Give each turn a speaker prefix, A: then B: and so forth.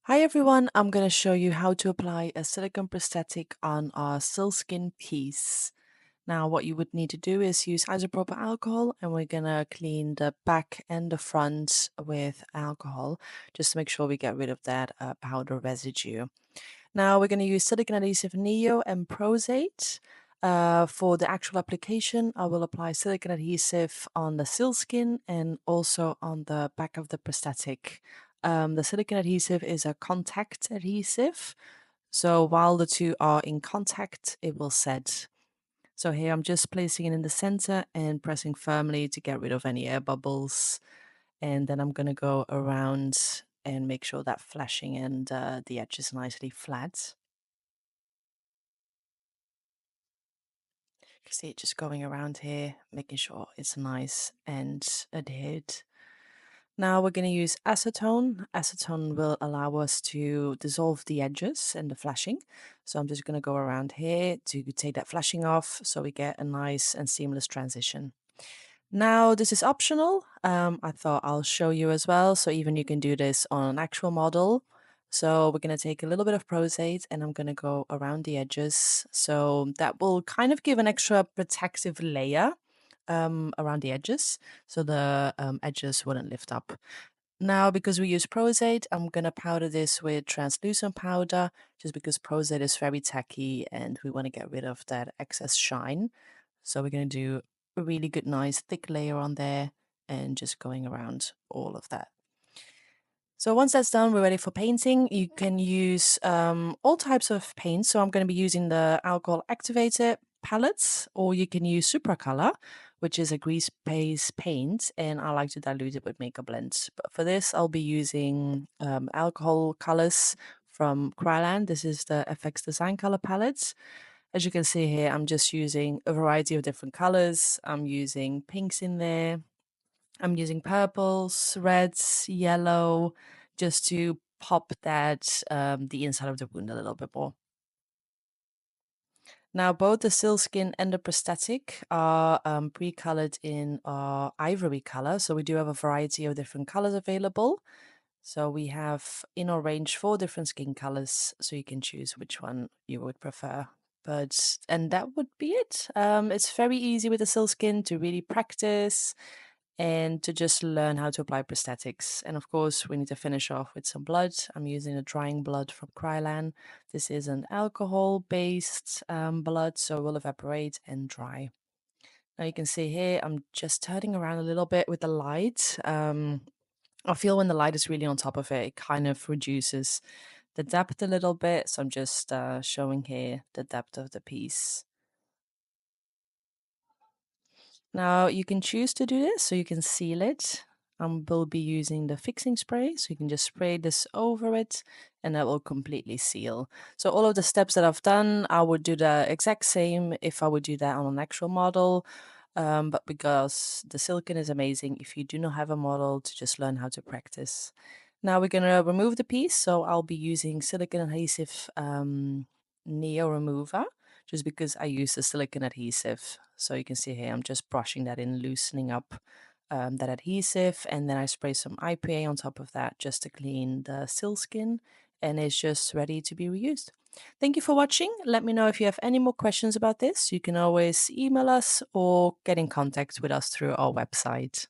A: Hi everyone, I'm going to show you how to apply a silicone prosthetic on our Sil-Skin piece. Now what you would need to do is use isopropyl alcohol, and we're going to clean the back and the front with alcohol just to make sure we get rid of that powder residue. Now we're going to use silicone adhesive Neo and Pros-aide. For the actual application, I will apply silicone adhesive on the Sil-Skin and also on the back of the prosthetic. The silicone adhesive is a contact adhesive, so while the two are in contact, it will set. So here I'm just placing it in the center and pressing firmly to get rid of any air bubbles. And then I'm going to go around and make sure that flashing and the edge is nicely flat. You can see it just going around here, making sure it's nice and adhered. Now we're going to use acetone. Acetone will allow us to dissolve the edges and the flashing. So I'm just going to go around here to take that flashing off so we get a nice and seamless transition. Now this is optional. I thought I'll show you as well. So even you can do this on an actual model. So we're going to take a little bit of Pros-aide and I'm going to go around the edges. So that will kind of give an extra protective layer around the edges, so the edges wouldn't lift up. Now, because we use Pros-aide, I'm going to powder this with translucent powder, just because Pros-aide is very tacky and we want to get rid of that excess shine. So we're going to do a really good, nice, thick layer on there and just going around all of that. So once that's done, we're ready for painting. You can use all types of paints. So I'm going to be using the alcohol activated palettes, or you can use Supracolor, which is a grease-based paint, and I like to dilute it with makeup blends. But for this, I'll be using alcohol colors from Kryolan. This is the FX Design color palettes. As you can see here, I'm just using a variety of different colors. I'm using pinks in there. I'm using purples, reds, yellow, just to pop that the inside of the wound a little bit more. Now, both the Sil-Skin and the prosthetic are pre-colored in Ivory color, so we do have a variety of different colors available. So we have in our range 4 different skin colors, so you can choose which one you would prefer. And that would be it. It's very easy with the Sil-Skin to really practice and to just learn how to apply prosthetics. And of course, we need to finish off with some blood. I'm using a drying blood from Kryolan. This is an alcohol-based blood, so it will evaporate and dry. Now you can see here, I'm just turning around a little bit with the light. I feel when the light is really on top of it, it kind of reduces the depth a little bit. So I'm just showing here the depth of the piece. Now you can choose to do this, so you can seal it. We'll be using the fixing spray, so you can just spray this over it and that will completely seal. So all of the steps that I've done, I would do the exact same if I would do that on an actual model. But because the silicone is amazing, if you do not have a model, to just learn how to practice. Now we're going to remove the piece, so I'll be using silicone adhesive Neo remover, just because I use the silicone adhesive. So you can see here, I'm just brushing that in, loosening up that adhesive, and then I spray some IPA on top of that just to clean the Sil-Skin, and it's just ready to be reused. Thank you for watching. Let me know if you have any more questions about this. You can always email us or get in contact with us through our website.